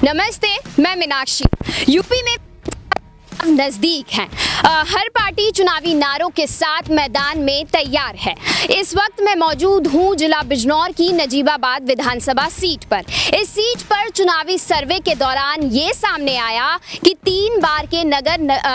नमस्ते, मैं मीनाक्षी। यूपी में नजदीक हैं। हर पार्टी चुनावी नारों के साथ मैदान में तैयार है। इस वक्त मैं मौजूद हूं जिला बिजनौर की नजीबाबाद विधानसभा सीट पर। इस सीट पर चुनावी सर्वे के दौरान ये सामने आया कि 3 बार के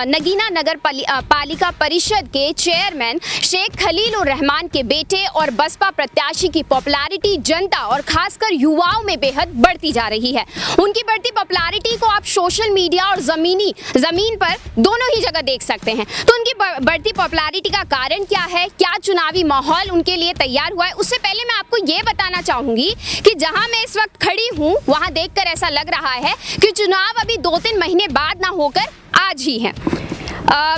नगीना नगर पालिका परिषद के चेयरमैन शेख खलील उर रहमान के बेटे और बसपा प्रत्याशी की पॉपुलैरिटी जनता और खासकर युवाओं में बेहद बढ़ती जा रही है। उनकी बढ़ती पॉपुलैरिटी को आप सोशल मीडिया और जमीन पर दोनों ही जगह देख सकते हैं। तो उनकी बढ़ती पॉपुलैरिटी का कारण क्या है, क्या चुनावी माहौल उनके लिए तैयार हुआ है, उससे पहले मैं आपको ये बताना चाहूंगी कि जहां मैं इस वक्त खड़ी हूं वहां देखकर ऐसा लग रहा है कि चुनाव अभी 2-3 महीने बाद ना होकर आज ही है।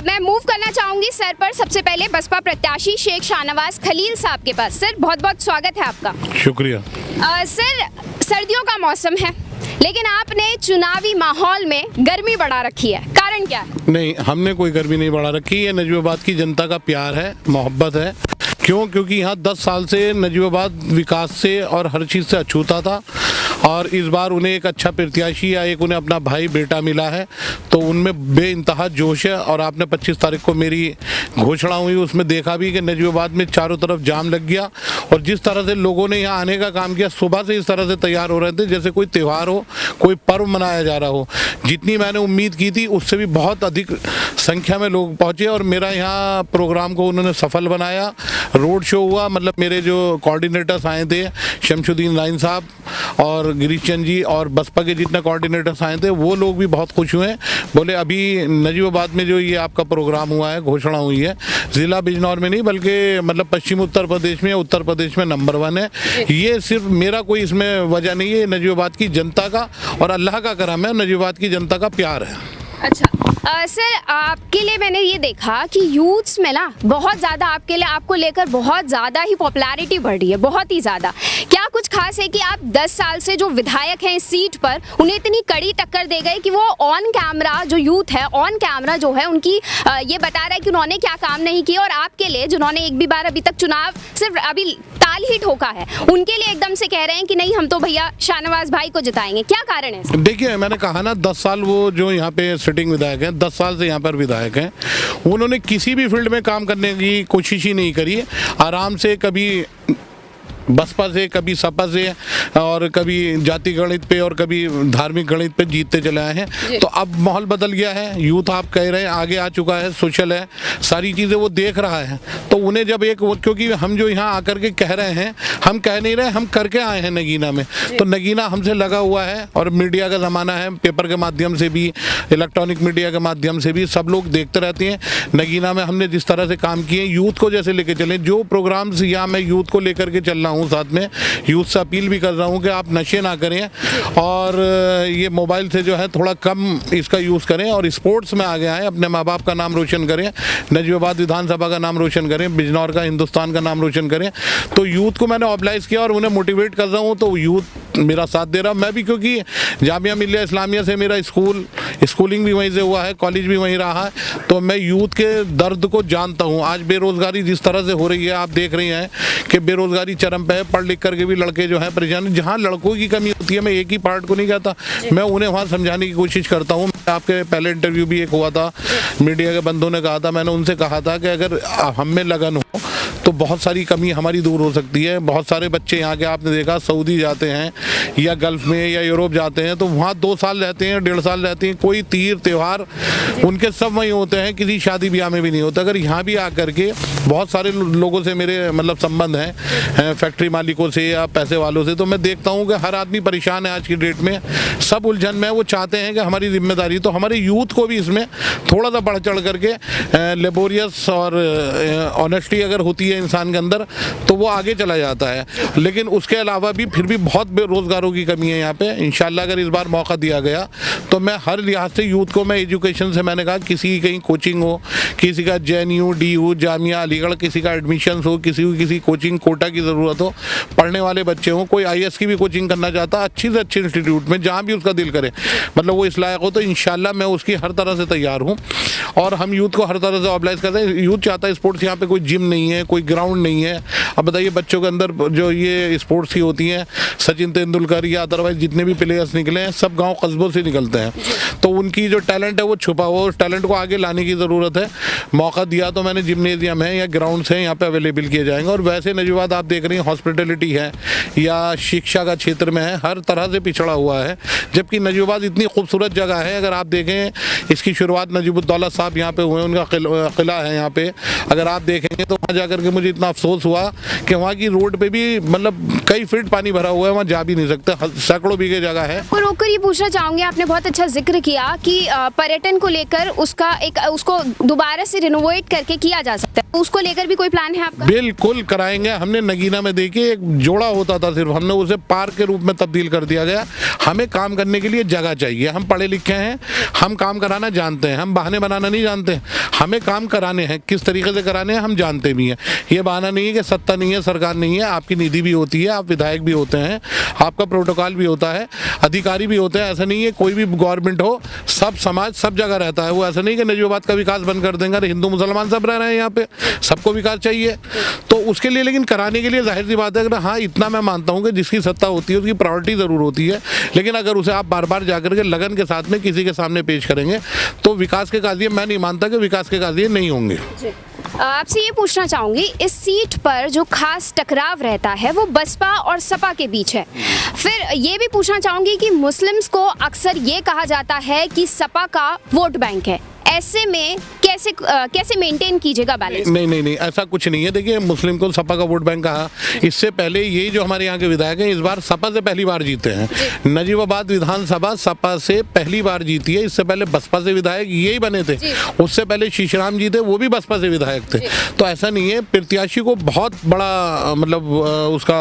मैं मूव करना चाहूंगी सर पर। सबसे पहले बसपा प्रत्याशी शेख शाहनवाज खलील साहब के पास। सर, बहुत बहुत स्वागत है आपका। शुक्रिया। सर, सर्दियों का मौसम है लेकिन आपने चुनावी माहौल में गर्मी बढ़ा रखी है, कारण क्या है? नहीं, हमने कोई गर्मी नहीं बढ़ा रखी है। नजीबाबाद की जनता का प्यार है, मोहब्बत है। क्योंकि यहाँ 10 साल से नजीबाबाद विकास से और हर चीज़ से अछूता था और इस बार उन्हें एक अच्छा प्रत्याशी या एक उन्हें अपना भाई बेटा मिला है तो उनमें बेइंतहा जोश है। और आपने 25 तारीख को मेरी घोषणा हुई, उसमें देखा भी कि नजीबाबाद में चारों तरफ जाम लग गया और जिस तरह से लोगों ने यहाँ आने का काम किया, सुबह से इस तरह से तैयार हो रहे थे जैसे कोई त्यौहार हो, कोई पर्व मनाया जा रहा हो। जितनी मैंने उम्मीद की थी उससे भी बहुत अधिक संख्या में लोग पहुँचे और मेरा यहाँ प्रोग्राम को उन्होंने सफल बनाया। रोड शो हुआ, मतलब मेरे जो कोऑर्डिनेटर्स आए थे, शमशुद्दीन लाइन साहब और गिरीश चंद जी और बसपा के जितने कोऑर्डिनेटर्स आए थे वो लोग भी बहुत खुश हुए। बोले अभी नजीबाबाद में जो ये आपका प्रोग्राम हुआ है, घोषणा हुई है, ज़िला बिजनौर में नहीं बल्कि मतलब पश्चिम उत्तर प्रदेश में, उत्तर प्रदेश में नंबर 1 है। ये सिर्फ मेरा कोई इसमें वजह नहीं है, नजीबाबाद की जनता का और अल्लाह का करम है, नजीबाबाद की जनता का प्यार है। अच्छा सर, आपके लिए मैंने ये देखा कि यूथ्स में ना बहुत ज़्यादा आपको लेकर बहुत ज़्यादा ही पॉपुलैरिटी बढ़ रही है, बहुत ही ज़्यादा। क्या कुछ खास है कि आप 10 साल से जो विधायक हैं इस सीट पर, उन्हें इतनी कड़ी टक्कर दे गए कि वो ऑन कैमरा जो यूथ है, ऑन कैमरा जो है उनकी ये बता रहा है कि उन्होंने क्या काम नहीं किया, और आपके लिए जिन्होंने एक भी बार अभी तक चुनाव सिर्फ अभी ताल ही ठोका है, उनके लिए एकदम से कह रहे हैं कि नहीं, हम तो भैया शाहनवाज भाई को जिताएंगे। क्या कारण है? देखिए, मैंने कहा ना 10 साल वो जो यहाँ पे सिटिंग विधायक हैं, 10 साल से यहाँ पर विधायक हैं, उन्होंने किसी भी फील्ड में काम करने की कोशिश ही नहीं करी। आराम से कभी बसपा से, कभी सपा से और कभी जाति गणित पे और कभी धार्मिक गणित पे जीतते चले आए हैं। तो अब माहौल बदल गया है, यूथ आप कह रहे हैं आगे आ चुका है, सोशल है, सारी चीज़ें वो देख रहा है। तो उन्हें जब क्योंकि हम जो यहाँ आकर के कह रहे हैं, हम कह नहीं रहे, हम करके आए हैं नगीना में, तो नगीना हमसे लगा हुआ है और मीडिया का ज़माना है, पेपर के माध्यम से भी, इलेक्ट्रॉनिक मीडिया के माध्यम से भी सब लोग देखते रहते हैं। नगीना में हमने जिस तरह से काम किए, यूथ को जैसे लेके चले, जो प्रोग्राम्स यहाँ मैं यूथ को लेकर के चल रहा हूँ, साथ में यूथ से अपील भी कर रहा हूँ कि आप नशे ना करें और ये मोबाइल से जो है थोड़ा कम इसका यूज़ करें और स्पोर्ट्स में आगे आएँ, अपने माँ बाप का नाम रोशन करें, नजीबाबाद विधानसभा का नाम रोशन करें, बिजनौर का, हिंदुस्तान का नाम रोशन करें। तो यूथ को मैंने ऑब्लाइज किया और उन्हें मोटिवेट कर रहा हूँ, तो यूथ मेरा साथ दे रहा। मैं भी, क्योंकि जामिया मिलिया इस्लामिया से मेरा स्कूलिंग भी वहीं से हुआ है, कॉलेज भी वहीं रहा है, तो मैं यूथ के दर्द को जानता हूँ। आज बेरोज़गारी जिस तरह से हो रही है, आप देख रही हैं कि बेरोज़गारी चरम पे है, पढ़ लिख करके भी लड़के जो हैं परेशान। जहाँ लड़कों की कमी होती है, मैं एक ही पार्ट को नहीं कहता, मैं उन्हें वहाँ समझाने की कोशिश करता हूँ। आपके पहले इंटरव्यू भी एक हुआ था, मीडिया के बंधुओं ने कहा था, मैंने उनसे कहा था कि अगर हम में लगन हो तो बहुत सारी कमी हमारी दूर हो सकती है। बहुत सारे बच्चे यहाँ के आपने देखा सऊदी जाते हैं या गल्फ़ में या यूरोप जाते हैं, तो वहाँ 2 साल रहते हैं, 1.5 साल रहते हैं, कोई तीर त्यौहार उनके सब वहीं होते हैं, किसी शादी ब्याह में भी नहीं होता। अगर यहाँ भी आकर के बहुत सारे लोगों से मेरे मतलब संबंध हैं, फैक्ट्री मालिकों से या पैसे वालों से, तो मैं देखता हूँ कि हर आदमी परेशान है आज की डेट में, सब उलझन में। वो चाहते हैं कि हमारी जिम्मेदारी, तो हमारे यूथ को भी इसमें थोड़ा सा बढ़ चढ़ करके लेबोरियस और ऑनेस्टी अगर होती है इंसान के अंदर तो वो आगे चला जाता है। लेकिन उसके अलावा भी फिर भी बहुत बेरोज़गारों की कमी है यहाँ पे। इंशाल्लाह अगर इस बार मौका दिया गया तो मैं हर लिहाज से यूथ को, मैं एजुकेशन से, मैंने कहा किसी की कहीं कोचिंग हो, किसी का JNU, DU, जामिया अलीगढ़, किसी का एडमिशन हो, किसी को किसी कोचिंग कोटा की ज़रूरत हो, पढ़ने वाले बच्चे हों, कोई IAS की भी कोचिंग करना चाहता, अच्छी से अच्छी इंस्टीट्यूट में जहाँ भी उसका दिल करे, मतलब वो इस लायक हो, तो इंशाल्लाह मैं उसकी हर तरह से तैयार हूँ। और हम यूथ को हर तरह से ऑब्लाइज करते हैं। यूथ चाहता है स्पोर्ट्स, यहाँ पे कोई जिम नहीं है, कोई ग्राउंड नहीं है। अब बताइए बच्चों के अंदर जो ये स्पोर्ट्स की होती हैं, सचिन तेंदुलकर तेंदुलकर या अदरवाइज जितने भी प्लेयर्स निकले हैं सब गांव कस्बों से निकलते हैं, तो उनकी जो टैलेंट है वो छुपा हुआ, उस टैलेंट को आगे लाने की ज़रूरत है। मौका दिया तो मैंने, जिम्नेजियम है या ग्राउंड्स हैं यहाँ पे अवेलेबल किए जाएंगे। और वैसे नजीबाद आप देख रही हैं हॉस्पिटलिटी है या शिक्षा का क्षेत्र में है, हर तरह से पिछड़ा हुआ है, जबकि नजीबाद इतनी खूबसूरत जगह है। अगर आप देखें इसकी शुरुआत नजीबुद्दौला साहब यहाँ पे हुए, उनका किला है यहाँ पे, अगर आप देखेंगे तो वहाँ जाकर के मुझे इतना अफसोस हुआ कि वहाँ की रोड पे भी मतलब कई फीट पानी भरा हुआ है, वहाँ जा भी नहीं सकते, सैकड़ों बीघे जगह है। और रोककर ये पूछना चाहूंगी, आपने बहुत अच्छा जिक्र किया कि पर्यटन को लेकर उसको दोबारा से रिनोवेट करके किया जा सकता है, तो उसको लेकर भी कोई प्लान है आपका? बिल्कुल कराएंगे। हमने नगीना में देखिए एक जोड़ा होता था सिर्फ, हमने उसे पार्क के रूप में तब्दील कर दिया गया। हमें काम करने के लिए जगह चाहिए, हम पढ़े लिखे हैं, हम काम कराना जानते हैं, हम बहाने बनाना नहीं जानते, हमें काम कराने हैं, किस तरीके से कराने हैं हम जानते भी हैं। ये बहाना नहीं है कि सत्ता नहीं है, सरकार नहीं है, आपकी निधि भी होती है, आप विधायक भी होते हैं, आपका प्रोटोकॉल भी होता है, अधिकारी भी होते हैं। ऐसा नहीं है कोई भी गवर्नमेंट हो, सब समाज सब जगह रहता है। वो ऐसा नहीं कि नजीबाबाद का विकास बंद कर देंगे, अरे हिंदू मुसलमान सब रह रहे हैं यहाँ पे, सबको विकास चाहिए। तो उसके लिए लेकिन कराने के लिए जाहिर सी बात है कि हाँ इतना मैं मानता हूँ कि जिसकी सत्ता होती है उसकी प्रायोरिटी ज़रूर होती है, लेकिन अगर उसे आप बार बार जाकर के लगन के साथ में किसी के सामने पेश करेंगे तो विकास के काजिए, मैं नहीं मानता कि विकास के काजिए नहीं होंगे। आपसे ये पूछना चाहूंगी, इस सीट पर जो खास टकराव रहता है वो बसपा और सपा के बीच है। फिर ये भी पूछना चाहूंगी कि मुस्लिम्स को अक्सर ये कहा जाता है कि सपा का वोट बैंक है, ऐसे में कैसे मेंटेन कीजिएगा बैलेंस? नहीं, ऐसा कुछ नहीं है। देखिए मुस्लिम को सपा का वोट बैंक कहा, इससे पहले यही जो हमारे यहाँ के विधायक हैं इस बार सपा से पहली बार जीते हैं। नजीबाबाद विधानसभा सपा से पहली बार जीती है, इससे पहले बसपा से विधायक यही बने थे, उससे पहले शीशराम जी थे, वो भी बसपा से विधायक थे। तो ऐसा नहीं है, प्रत्याशी को बहुत बड़ा मतलब उसका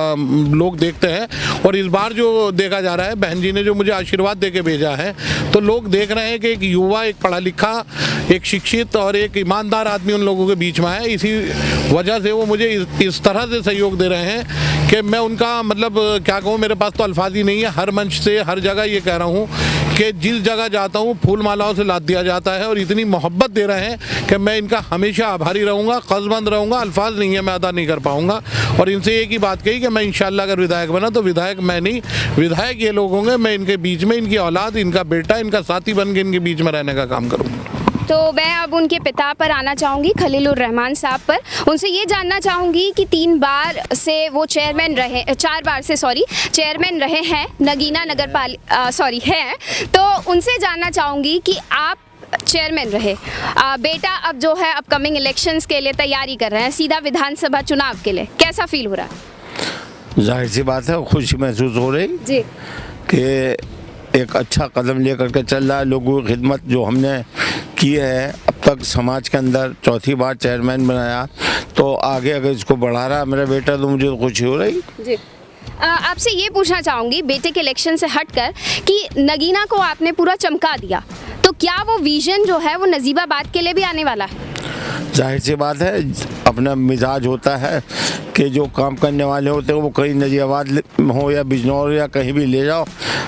लोग देखते हैं। और इस बार जो देखा जा रहा है, बहन जी ने जो मुझे आशीर्वाद दे के भेजा है, तो लोग देख रहे हैं कि एक युवा, एक पढ़ा लिखा, एक शिक्षित और एक ईमानदार आदमी उन लोगों के बीच में है। इसी वजह से वो मुझे इस तरह से सहयोग दे रहे हैं कि मैं उनका मतलब क्या कहूँ, मेरे पास तो अल्फाज ही नहीं है। हर मंच से हर जगह ये कह रहा हूँ कि जिस जगह जाता हूँ फूल मालाओं से लाद दिया जाता है, और इतनी मोहब्बत दे रहे हैं कि मैं इनका हमेशा आभारी रहूँगा, क़र्ज़मंद रहूँगा। अल्फाज नहीं है, मैं अदा नहीं कर पाऊँगा। और इनसे एक ही बात कही कि मैं इंशाअल्लाह अगर विधायक बना तो विधायक मैं नहीं, विधायक ये लोग होंगे, मैं इनके बीच में, इनकी औलाद, इनका बेटा, इनका साथी बन के इनके बीच में रहने का काम करूँगा। तो मैं अब उनके पिता पर आना चाहूँगी, खलीलुर रहमान साहब पर। उनसे ये जानना चाहूँगी कि 3 बार से वो चेयरमैन रहे, 4 बार से चेयरमैन रहे हैं नगीना नगर हैं, तो उनसे जानना चाहूँगी कि आप चेयरमैन रहे, बेटा अब जो है अपकमिंग इलेक्शंस के लिए तैयारी कर रहे हैं, सीधा विधानसभा चुनाव के लिए, कैसा फील हो रहा है? जाहिर सी बात है, खुशी महसूस हो रही जी कि एक अच्छा कदम लेकर के चल रहा है। लोगों की खिदमत जो हमने की है अब तक समाज के अंदर, 4थी बार चेयरमैन बनाया, तो आगे अगर इसको बढ़ा रहा है मेरा बेटा तो मुझे तो खुशी हो रही। जी आपसे ये पूछना चाहूँगी, बेटे के इलेक्शन से हटकर, कि नगीना को आपने पूरा चमका दिया, तो क्या वो विजन जो है वो नजीबाबाद के लिए भी आने वाला है? जाहिर सी बात है, अपना मिजाज होता है कि जो काम करने वाले होते हैं वो कहीं नजीबाबाद हो या बिजनौर या कहीं भी ले जाओ,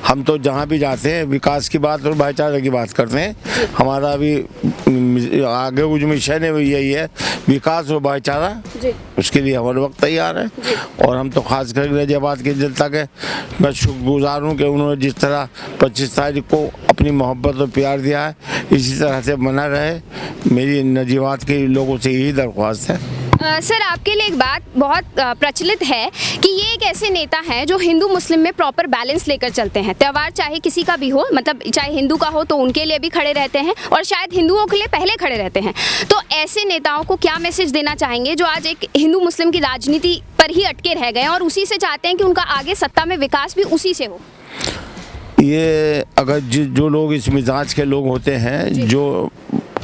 हम तो जहाँ भी जाते हैं विकास की बात और भाईचारे की बात करते हैं। हमारा अभी आगे वो जो मिशन है वो यही है, विकास और भाईचारा, उसके लिए हर वक्त तैयार है। और हम तो खास कर नजीबाबाद की जनता के मैं शुक्रगुजार हूँ कि उन्होंने जिस तरह 25 तारीख को अपनी मोहब्बत और प्यार दिया है, इसी तरह से बना रहे। मेरी नजीबाबाद के लोगों से यही दरख्वास्त है। सर आपके लिए एक बात बहुत प्रचलित है कि ये एक ऐसे नेता हैं जो हिंदू मुस्लिम में प्रॉपर बैलेंस लेकर चलते हैं। त्यौहार चाहे किसी का भी हो, मतलब चाहे हिंदू का हो तो उनके लिए भी खड़े रहते हैं, और शायद हिंदुओं के लिए पहले खड़े रहते हैं। तो ऐसे नेताओं को क्या मैसेज देना चाहेंगे जो आज एक हिंदू मुस्लिम की राजनीति पर ही अटके रह गए हैं और उसी से चाहते हैं कि उनका आगे सत्ता में विकास भी उसी से हो? ये अगर जो लोग इस मिजाज के लोग होते हैं, जो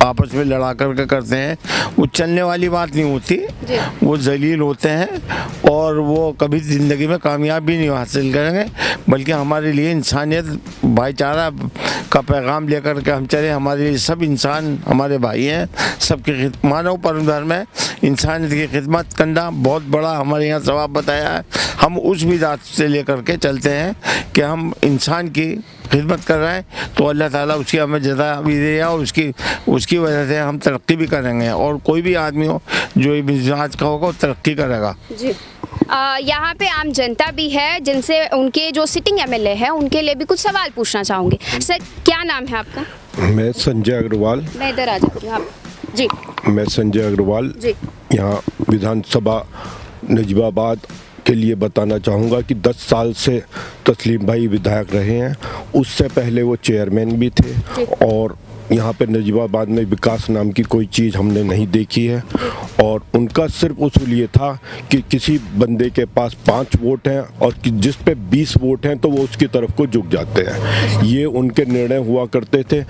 आपस में लड़ा करके करते हैं, वो चलने वाली बात नहीं होती, वो जलील होते हैं और वो कभी ज़िंदगी में कामयाबी नहीं हासिल करेंगे। बल्कि हमारे लिए इंसानियत, भाईचारा का पैगाम लेकर के हम चले। हमारे लिए सब इंसान हमारे भाई हैं, सबके मानव परम धर्म है, इंसानियत की खिदमत करना बहुत बड़ा हमारे यहाँ सवाब बताया है। हम उस मिजाज से लेकर के चलते हैं कि हम इंसान की खिदमत कर रहे हैं तो अल्लाह ताला उसकी हमें जज़ा भी देगा और उसकी वजह से हम तरक्की भी करेंगे। और कोई भी आदमी हो जो मिजाज का होगा वो तरक्की करेगा। जी यहाँ पे आम जनता भी है जिनसे उनके जो सिटिंग एमएलए है उनके लिए भी कुछ सवाल पूछना चाहूँगी। सर क्या नाम है आपका? मैं संजय अग्रवाल। मैं इधर आ जाती हूँ आप जी। मैं संजय अग्रवाल जी। यहाँ विधानसभा नजीबाबाद के लिए बताना चाहूँगा कि 10 साल से तस्लीम भाई विधायक रहे हैं। उससे पहले वो चेयरमैन भी थे और यहाँ पे नजीबाबाद में विकास नाम की कोई चीज़ हमने नहीं देखी है। और उनका सिर्फ उसूल ये था कि किसी बंदे के पास 5 वोट हैं और जिस पे 20 वोट हैं तो वो उसकी तरफ को झुक जाते हैं। ये उनके निर्णय हुआ करते थे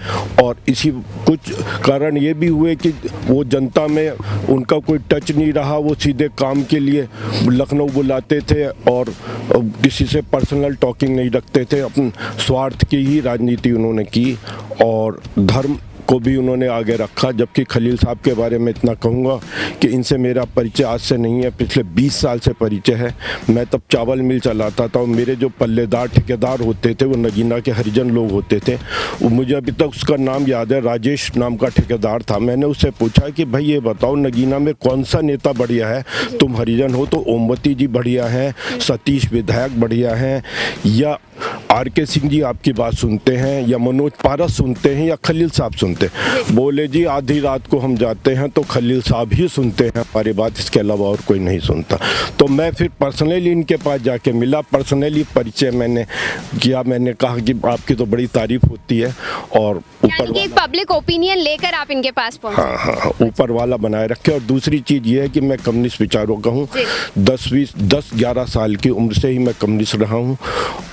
और इसी कुछ कारण ये भी हुए कि वो जनता में उनका कोई टच नहीं रहा। वो सीधे काम के लिए लखनऊ बुलाते थे और किसी से पर्सनल टॉकिंग नहीं रखते थे। अपने स्वार्थ की ही राजनीति उन्होंने की और धर्म को भी उन्होंने आगे रखा। जबकि खलील साहब के बारे में इतना कहूँगा कि इनसे मेरा परिचय आज से नहीं है, पिछले 20 साल से परिचय है। मैं तब चावल मिल चलाता था और मेरे जो पल्लेदार ठेकेदार होते थे वो नगीना के हरिजन लोग होते थे। वो मुझे अभी तक उसका नाम याद है, राजेश नाम का ठेकेदार था। मैंने उससे पूछा कि भाई ये बताओ नगीना में कौन सा नेता बढ़िया है? तुम हरिजन हो तो ओमवती जी बढ़िया हैं, सतीश विधायक बढ़िया हैं, या आर.के. सिंह जी आपकी बात सुनते हैं, या मनोज पारस सुनते हैं, या खलील साहब सुनते हैं? बोले जी आधी रात को हम जाते हैं तो खलील साहब ही सुनते हैं हमारी बात, इसके अलावा और कोई नहीं सुनता। तो मैं फिर पर्सनली इनके पास जाके मिला, पर्सनली परिचय मैंने किया। मैंने कहा कि आपकी तो बड़ी तारीफ होती है और ऊपर एक पब्लिक ओपिनियन लेकर आप इनके पास पहुंचे। हाँ, ऊपर वाला बनाए रखे। और दूसरी चीज़ ये है कि मैं कम्युनिस्ट विचारों का हूँ। 10-11 साल की उम्र से ही मैं कम्युनिस्ट रहा हूँ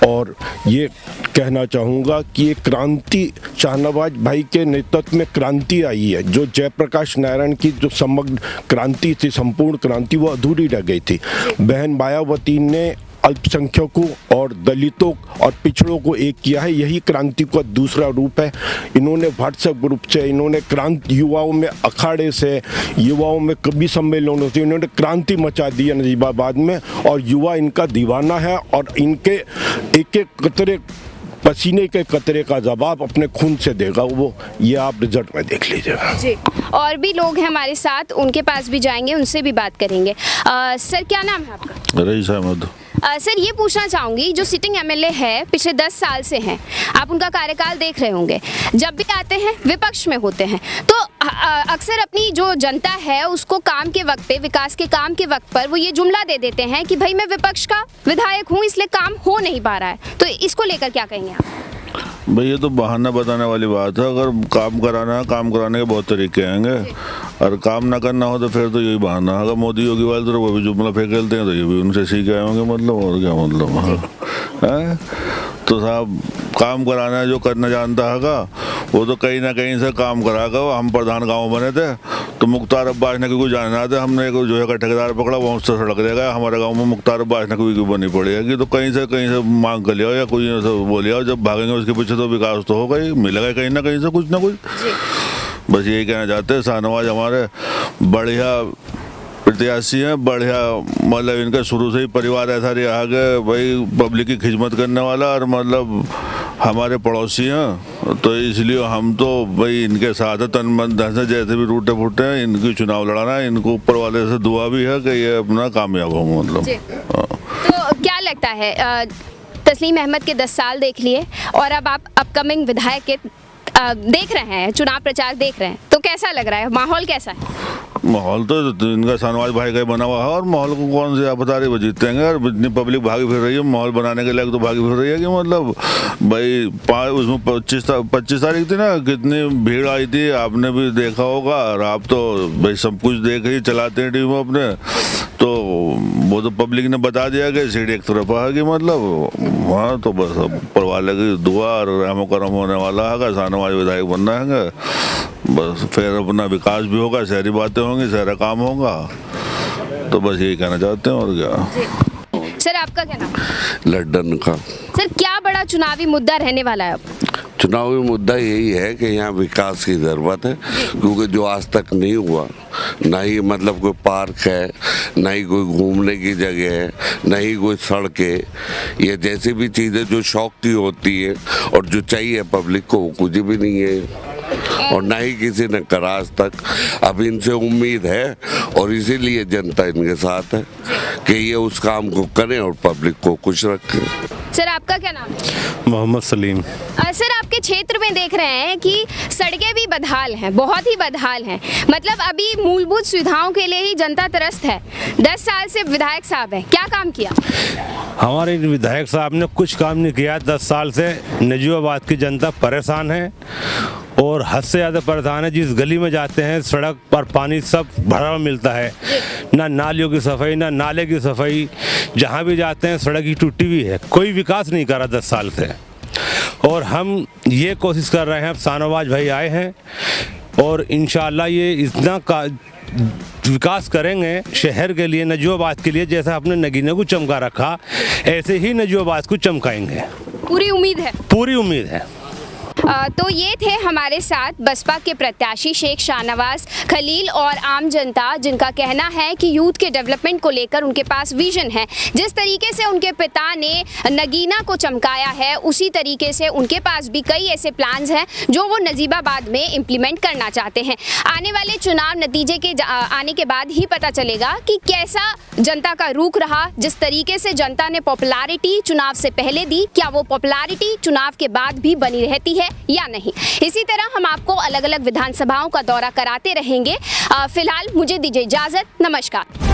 और ये कहना चाहूँगा कि ये क्रांति शाहनवाज भाई के नेतृत्व में क्रांति आई है। जो जयप्रकाश नारायण की जो समग्र क्रांति थी, संपूर्ण क्रांति, वो अधूरी रह गई थी। बहन मायावती ने अल्पसंख्यकों और दलितों और पिछड़ों को एक किया है। यही क्रांति का दूसरा रूप है। इन्होंने व्हाट्सएप ग्रुप से, इन्होंने क्रांति युवाओं में अखाड़े से, युवाओं में कवि सम्मेलनों से इन्होंने क्रांति मचा दी है नजीबाबाद में। और युवा इनका दीवाना है और इनके एक एक कतरे पसीने के कतरे का जवाब अपने खून से देगा वो। ये आप रिजल्ट में देख लीजिएगा जी। और भी लोग हैं हमारे साथ, उनके पास भी जाएंगे, उनसे भी बात करेंगे। सर क्या नाम है आपका? रईस अहमद। सर ये पूछना चाहूँगी, जो सिटिंग एमएलए है पिछले 10 साल से हैं, आप उनका कार्यकाल देख रहे होंगे, जब भी आते हैं विपक्ष में होते हैं तो अक्सर अपनी जो जनता है उसको काम के वक्त पे, विकास के काम के वक्त पर वो ये जुमला दे देते हैं कि भाई मैं विपक्ष का विधायक हूँ इसलिए काम हो नहीं पा रहा है। तो इसको लेकर क्या कहेंगे आप? भाई ये तो बहाना बताने वाली बात है। अगर काम कराना है, काम कराने के बहुत तरीके आएंगे और काम ना करना हो तो फिर तो यही बहाना। अगर मोदी योगी वाले तो वो भी जुमला फेंकते हैं तो ये भी उनसे सीख आए होंगे, मतलब और क्या मतलब है। तो साहब काम कराना है, जो करना जानता है वो तो कहीं ना कहीं से काम करा कर। हम प्रधान गाँव बने थे तो मुख्तार अब्बास ने कोई जानना था, हमने जो है ठेकेदार पकड़ा वो उससे सड़क दे गया। हमारे गांव में मुख्तार अब्बास ने कोई बनी पड़ेगी तो कहीं से मांग कर लिया या कोई बोलिया, जब भागेंगे उसके पीछे तो विकास तो होगा ही, मिलेगा कहीं ना कहीं से कुछ ना कुछ। बस यही कहना चाहते हैं। शाहनवाज हमारे बढ़िया प्रत्याशी हैं, बढ़िया, मतलब इनका शुरू से ही परिवार ऐसा रहा है भाई पब्लिक की खिदमत करने वाला, और मतलब हमारे पड़ोसी हैं तो इसलिए हम तो भाई इनके साथ है, तन मन धन से, जैसे भी रूटे फूटे हैं इनकी चुनाव लड़ाना है। इनको ऊपर वाले से दुआ भी है कि ये अपना कामयाब हो, मतलब। तो क्या लगता है, तस्लीम अहमद के 10 साल देख लिए और अब आप अपकमिंग विधायक के देख रहे हैं, चुनाव प्रचार देख रहे हैं, तो कैसा लग रहा है, माहौल कैसा है? माहौल तो इनका शाहनवाज भाई का बना हुआ है और माहौल को कौन से आप बता रहे, वो जीतेंगे। और इतनी पब्लिक भागी फिर रही है, माहौल बनाने के लिए तो भागी फिर रही है कि मतलब भाई उसमें 25 तारीख थी ना, कितनी भीड़ आई थी, आपने भी देखा होगा। और आप तो भाई सब कुछ देख ही चलाते हैं टीवी में अपने, तो वो तो पब्लिक ने बता दिया कि सीट एक तरफा है कि मतलब वहाँ तो बस ऊपर वाले की दुआ और रहमो करम होने वाला है, शाहनवाज विधायक बनना है बस। फिर अपना विकास भी होगा, शहरी बातें होंगी, शहरा काम होगा, तो बस यही कहना चाहते हैं और क्या। सर आपका क्या नाम? लड्डन का। सर क्या बड़ा चुनावी मुद्दा रहने वाला है अब? चुनावी मुद्दा यही है कि यहाँ विकास की ज़रूरत है, क्योंकि जो आज तक नहीं हुआ, ना ही मतलब कोई पार्क है, ना ही कोई घूमने की जगह है, ना ही कोई सड़कें, ये जैसी भी चीज़ें जो शौक की होती है और जो चाहिए पब्लिक को, वो कुछ भी नहीं है। और ना ही किसी ने करा आज तक। अब इनसे उम्मीद है और इसीलिए जनता इनके साथ है कि ये उस काम को करें और पब्लिक को खुश रखें। सर आपका क्या नाम है? मोहम्मद सलीम। सर आपके क्षेत्र में देख रहे हैं कि सड़कें भी बदहाल हैं, बहुत ही बदहाल हैं। मतलब अभी मूलभूत सुविधाओं के लिए ही जनता त्रस्त है। 10 साल से विधायक साहब हैं, क्या काम किया? हमारे विधायक साहब ने कुछ काम नहीं किया। 10 साल से नजीबाबाद की जनता परेशान है और हद से ज़्यादा परेशान है। जिस गली में जाते हैं सड़क पर पानी सब भरा हुआ मिलता है, ना नालियों की सफाई ना नाले की सफाई। जहाँ भी जाते हैं सड़क ही टूटी हुई है, कोई विकास नहीं करा 10 साल से। और हम ये कोशिश कर रहे हैं, अब शाहनवाज भाई आए हैं और इंशाल्लाह ये इतना का विकास करेंगे शहर के लिए, नजीबाबाद के लिए। जैसा आपने नगीने को चमका रखा ऐसे ही नजीबाबाद को चमकाएंगे। पूरी उम्मीद है? पूरी उम्मीद है। तो ये थे हमारे साथ बसपा के प्रत्याशी शेख शाहनवाज खलील और आम जनता, जिनका कहना है कि यूथ के डेवलपमेंट को लेकर उनके पास विजन है। जिस तरीके से उनके पिता ने नगीना को चमकाया है, उसी तरीके से उनके पास भी कई ऐसे प्लान्स हैं जो वो नजीबाबाद में इम्प्लीमेंट करना चाहते हैं। आने वाले चुनाव नतीजे के आने के बाद ही पता चलेगा कि कैसा जनता का रुख रहा। जिस तरीके से जनता ने पॉपुलैरिटी चुनाव से पहले दी, क्या वो पॉपुलैरिटी चुनाव के बाद भी बनी रहती है या नहीं। इसी तरह हम आपको अलग अलग विधानसभाओं का दौरा कराते रहेंगे। फिलहाल मुझे दीजिए इजाजत, नमस्कार।